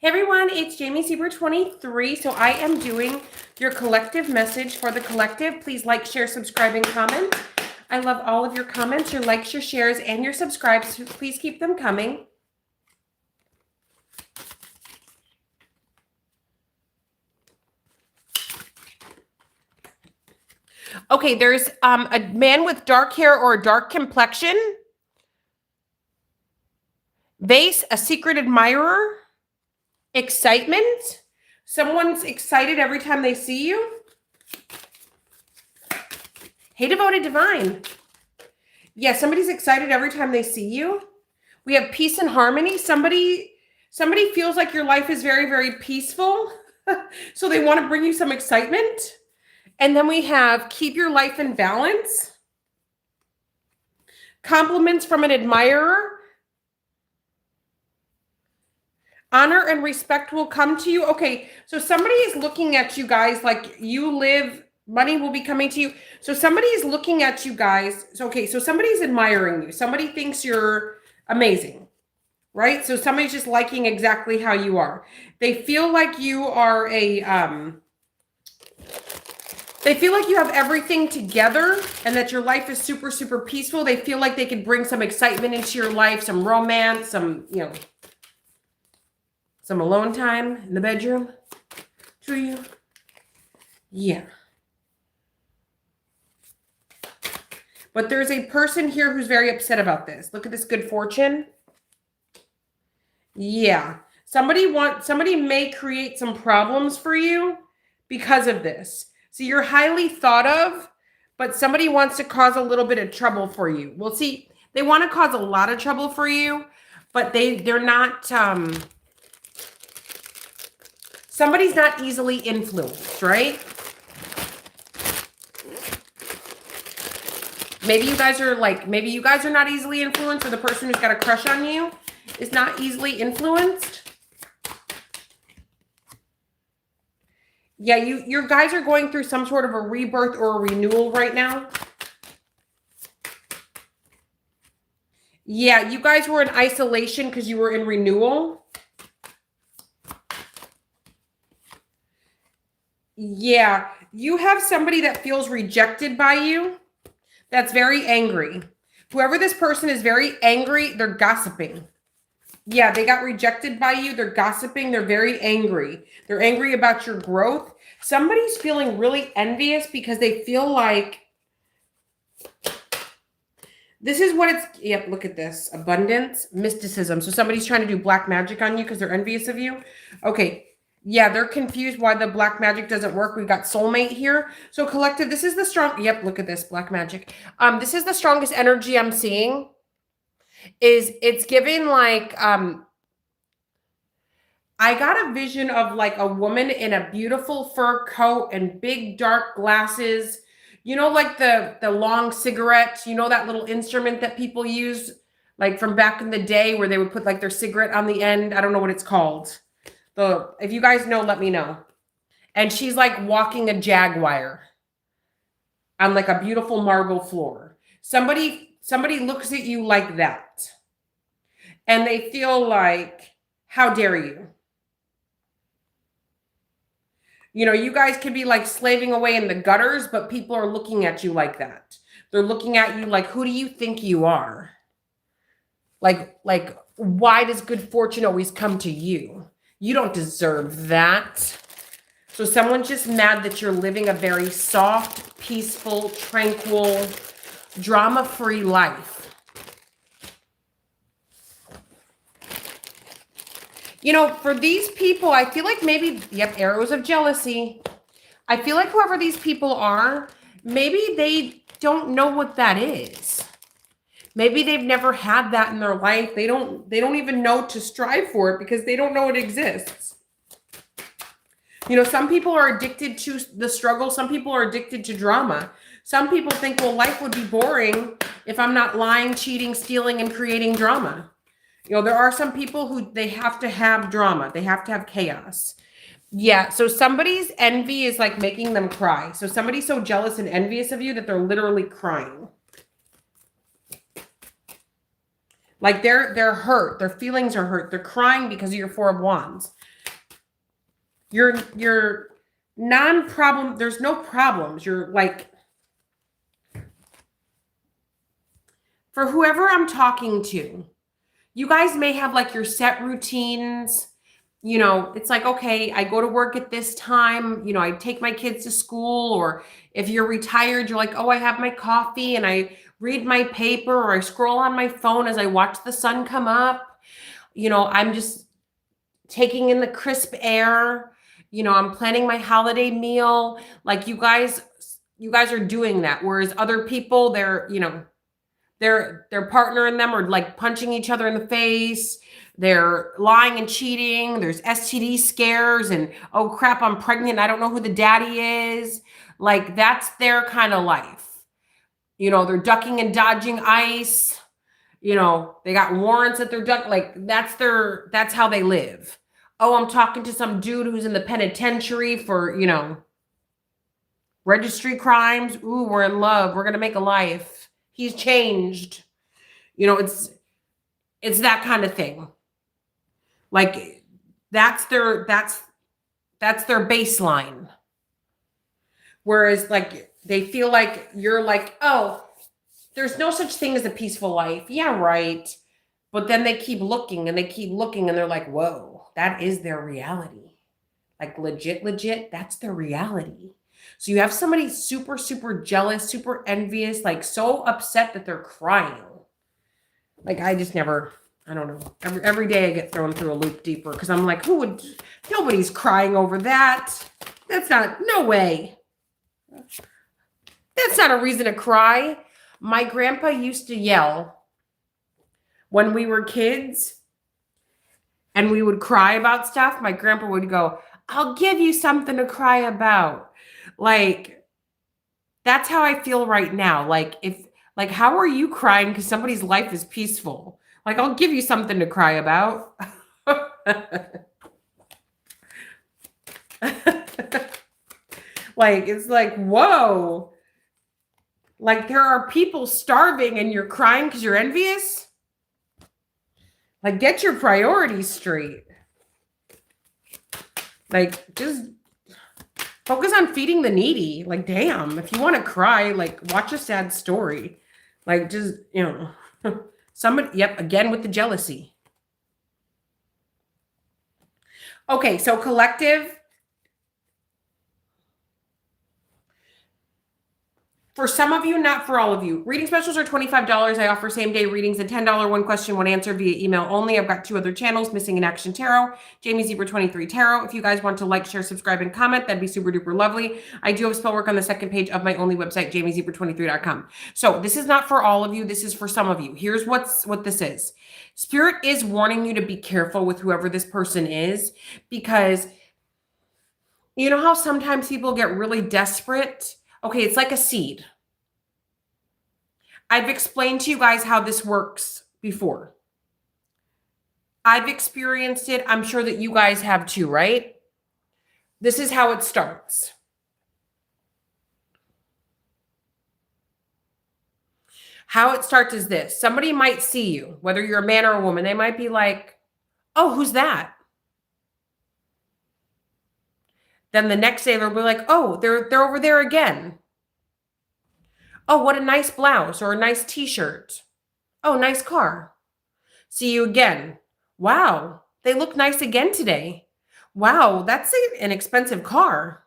Hey everyone, it's Jamie Sieber 23. So I am doing your collective message for the collective. Please like, share, subscribe, and comment. I love all of your comments, your likes, your shares, and your subscribes. So please keep them coming. Okay, there's a man with dark hair or a dark complexion. Vase, a secret admirer. Excitement. Someone's excited every time they see you. Hey, devoted divine. Yeah, somebody's excited every time they see you. We have peace and harmony. Somebody feels like your life is very, very peaceful. So they want to bring you some excitement. And then we have keep your life in balance. Compliments from an admirer. Honor and respect will come to you. Okay, so somebody is looking at you guys like you live, money will be coming to you. So somebody is looking at you guys. So, okay, so somebody's admiring you. Somebody thinks you're amazing, right? So somebody's just liking exactly how you are. They feel like you are they feel like you have everything together and that your life is super, super peaceful. They feel like they could bring some excitement into your life, some romance, some alone time in the bedroom to you. Yeah. But there's a person here who's very upset about this. Look at this good fortune. Yeah. Somebody may create some problems for you because of this. So you're highly thought of, but somebody wants to cause a little bit of trouble for you. Well, see, they want to cause a lot of trouble for you, but they're not somebody's not easily influenced, right? Maybe you guys are not easily influenced, or the person who's got a crush on you is not easily influenced. Yeah, your guys are going through some sort of a rebirth or a renewal right now. Yeah, you guys were in isolation because you were in renewal. Yeah, you have somebody that feels rejected by you. That's very angry. Whoever this person is very angry, they're gossiping. Yeah, they got rejected by you. They're gossiping. They're very angry. They're angry about your growth. Somebody's feeling really envious because they feel like this is what it's, yep, look at this. Abundance, mysticism. So somebody's trying to do black magic on you because they're envious of you. Okay. Yeah, they're confused why the black magic doesn't work. We've got soulmate here. So collective, this is the strong, yep, look at this, black magic. This is the strongest energy I'm seeing. It's giving like, I got a vision of like a woman in a beautiful fur coat and big dark glasses. You know, like the long cigarette, you know, that little instrument that people use like from back in the day where they would put like their cigarette on the end. I don't know what it's called. If you guys know, let me know. And she's like walking a jaguar on like a beautiful marble floor. Somebody looks at you like that. And they feel like, how dare you? You know, you guys could be like slaving away in the gutters, but people are looking at you like that. They're looking at you like, who do you think you are? Like, why does good fortune always come to you? You don't deserve that. So someone's just mad that you're living a very soft, peaceful, tranquil, drama-free life. You know, for these people, I feel like maybe, yep, arrows of jealousy. I feel like whoever these people are, maybe they don't know what that is. Maybe they've never had that in their life. They don't even know to strive for it because they don't know it exists. You know, some people are addicted to the struggle. Some people are addicted to drama. Some people think, well, life would be boring if I'm not lying, cheating, stealing, and creating drama. You know, there are some people who they have to have drama. They have to have chaos. Yeah, so somebody's envy is like making them cry. So somebody's so jealous and envious of you that they're literally crying. Like they're hurt. Their feelings are hurt. They're crying because of your Four of Wands. You're non-problem. There's no problems. You're like, for whoever I'm talking to, you guys may have like your set routines. You know, it's like, okay, I go to work at this time, you know, I take my kids to school, or if you're retired, you're like, oh, I have my coffee and I read my paper, or I scroll on my phone as I watch the sun come up. You know, I'm just taking in the crisp air. You know, I'm planning my holiday meal. Like you guys are doing that. Whereas other people, they're, you know, their partner and them are like punching each other in the face. They're lying and cheating. There's STD scares and, oh crap, I'm pregnant. I don't know who the daddy is. Like that's their kind of life. You know, they're ducking and dodging ICE. You know, they got warrants that they're ducking. Like that's how they live. Oh, I'm talking to some dude who's in the penitentiary for, you know, registry crimes. Ooh, we're in love. We're going to make a life. He's changed. You know, it's that kind of thing. Like that's their baseline. Whereas like they feel like you're like, oh, there's no such thing as a peaceful life. Yeah, right. But then they keep looking and they keep looking and they're like, whoa, that is their reality. Like legit, that's their reality. So you have somebody super, super jealous, super envious, like so upset that they're crying. Like I just never, I don't know. Every day I get thrown through a loop deeper because I'm like, nobody's crying over that. That's not, no way. That's not a reason to cry. My grandpa used to yell when we were kids and we would cry about stuff. My grandpa would go, I'll give you something to cry about. Like, that's how I feel right now. Like, how are you crying because somebody's life is peaceful? Like, I'll give you something to cry about. Like, it's like, whoa. Like, there are people starving and you're crying because you're envious? Like, get your priorities straight. Like, just focus on feeding the needy. Like, damn, if you want to cry, like, watch a sad story. Like, just, you know, somebody, yep, again with the jealousy. Okay, so collective. For some of you, not for all of you. Reading specials are $25. I offer same-day readings and $10 one question, one answer via email only. I've got 2 other channels, Missing in Action Tarot, Jamie Zebra 23 Tarot. If you guys want to like, share, subscribe, and comment, that'd be super duper lovely. I do have spell work on the second page of my only website, jamiezebra23.com. So this is not for all of you. This is for some of you. Here's what this is. Spirit is warning you to be careful with whoever this person is, because you know how sometimes people get really desperate? Okay, it's like a seed. I've explained to you guys how this works before. I've experienced it. I'm sure that you guys have too, right? This is how it starts. How it starts is this. Somebody might see you, whether you're a man or a woman. They might be like, oh, who's that? Then the next day they'll be like, oh, they're over there again. Oh, what a nice blouse or a nice t-shirt. Oh, nice car. See you again. Wow, they look nice again today. Wow, that's an expensive car.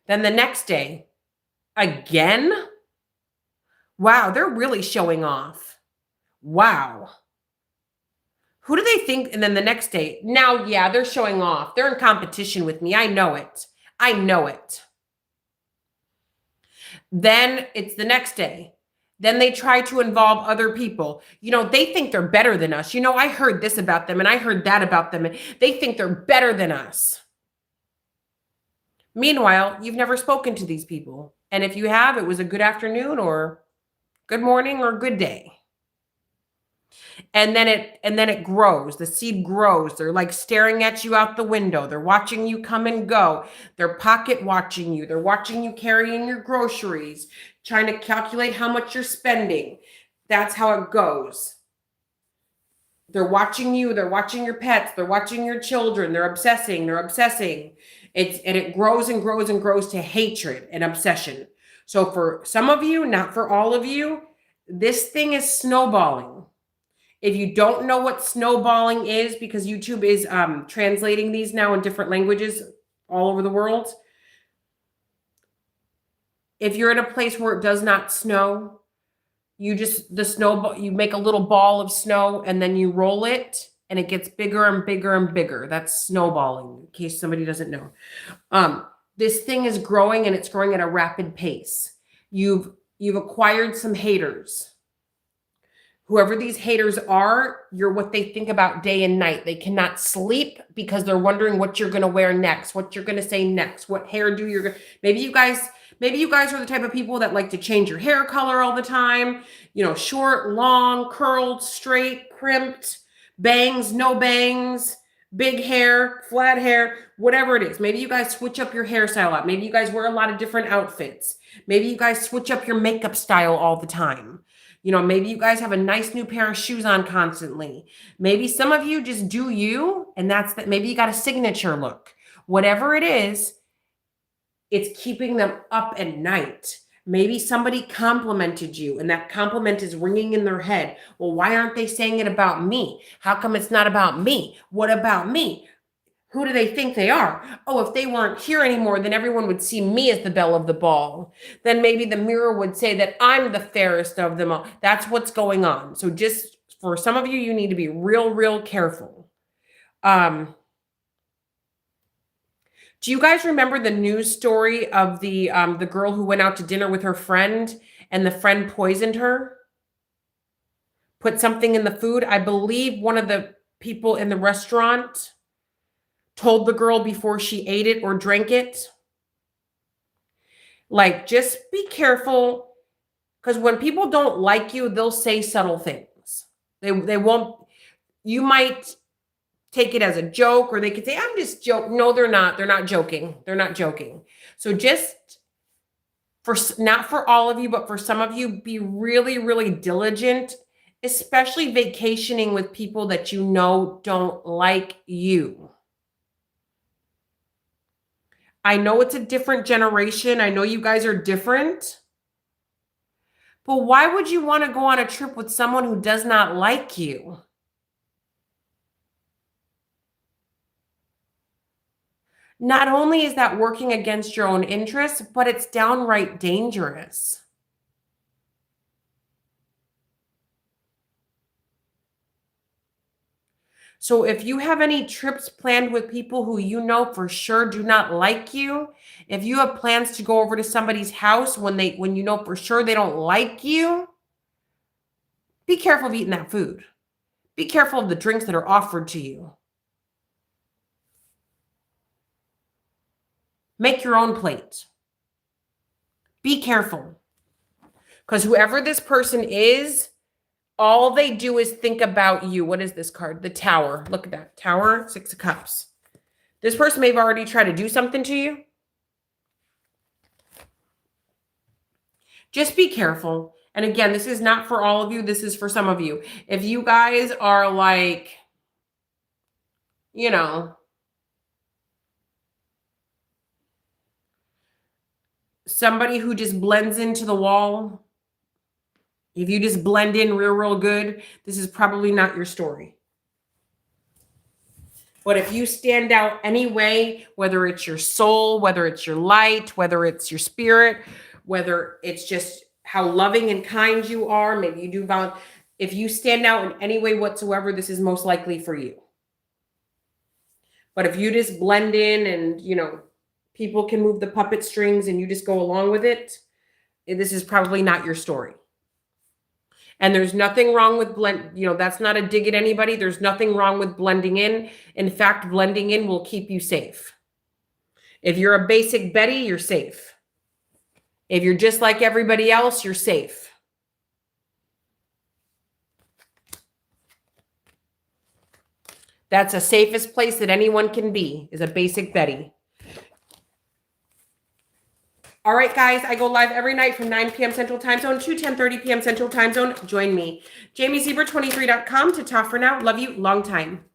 Then the next day, again? Wow, they're really showing off. Wow. Who do they think? And then the next day, now, yeah, they're showing off. They're in competition with me. I know it. I know it. Then it's the next day. Then they try to involve other people. You know, they think they're better than us. You know, I heard this about them and I heard that about them. And they think they're better than us. Meanwhile, you've never spoken to these people. And if you have, it was a good afternoon or good morning or good day. And then it grows. The seed grows. They're like staring at you out the window. They're watching you come and go. They're pocket watching you. They're watching you carrying your groceries, trying to calculate how much you're spending. That's how it goes. They're watching you, they're watching your pets, they're watching your children, they're obsessing, and it grows and grows and grows to hatred and obsession. So for some of you, not for all of you, this thing is snowballing. If you don't know what snowballing is, because YouTube is translating these now in different languages all over the world. If you're in a place where it does not snow, you make a little ball of snow and then you roll it and it gets bigger and bigger and bigger. That's snowballing, in case somebody doesn't know. This thing is growing and it's growing at a rapid pace. You've acquired some haters. Whoever these haters are, you're what they think about day and night. They cannot sleep because they're wondering what you're going to wear next, what you're going to say next, what hairdo you're going to. Maybe you guys are the type of people that like to change your hair color all the time. Short, long, curled, straight, crimped, bangs, no bangs, big hair, flat hair, whatever it is. Maybe you guys switch up your hairstyle up. Maybe you guys wear a lot of different outfits. Maybe you guys switch up your makeup style all the time. Maybe you guys have a nice new pair of shoes on constantly. Maybe some of you just do you, and that's that. Maybe you got a signature look. Whatever it is, it's keeping them up at night. Maybe somebody complimented you, and that compliment is ringing in their head. Well, why aren't they saying it about me? How come it's not about me? What about me? Who do they think they are? Oh, if they weren't here anymore, then everyone would see me as the belle of the ball. Then maybe the mirror would say that I'm the fairest of them all. That's what's going on. So just for some of you, you need to be real, real careful. Do you guys remember the news story of the girl who went out to dinner with her friend and the friend poisoned her? Put something in the food? I believe one of the people in the restaurant told the girl before she ate it or drank it. Like, just be careful, because when people don't like you, they'll say subtle things. They won't, you might take it as a joke, or they could say, I'm just joking. No, they're not. They're not joking. They're not joking. So just not for all of you, but for some of you, be really, really diligent, especially vacationing with people that you know don't like you. I know it's a different generation. I know you guys are different. But why would you want to go on a trip with someone who does not like you? Not only is that working against your own interests, but it's downright dangerous. So if you have any trips planned with people who you know for sure do not like you, if you have plans to go over to somebody's house when you know for sure they don't like you, be careful of eating that food. Be careful of the drinks that are offered to you. Make your own plate. Be careful. Because whoever this person is, all they do is think about you. What is this card? The Tower. Look at that. Tower, 6 of Cups. This person may have already tried to do something to you. Just be careful. And again, this is not for all of you. This is for some of you. If you guys are like, somebody who just blends into the wall, if you just blend in real, real good, this is probably not your story. But if you stand out anyway, whether it's your soul, whether it's your light, whether it's your spirit, whether it's just how loving and kind you are, maybe you do if you stand out in any way whatsoever, this is most likely for you. But if you just blend in and, people can move the puppet strings and you just go along with it, this is probably not your story. And there's nothing wrong with that's not a dig at anybody. There's nothing wrong with blending in. In fact, blending in will keep you safe. If you're a basic Betty, you're safe. If you're just like everybody else, you're safe. That's the safest place that anyone can be, is a basic Betty. All right, guys, I go live every night from 9 p.m. Central Time Zone to 10:30 p.m. Central Time Zone. Join me. JamieZebra23.com to talk for now. Love you. Long time.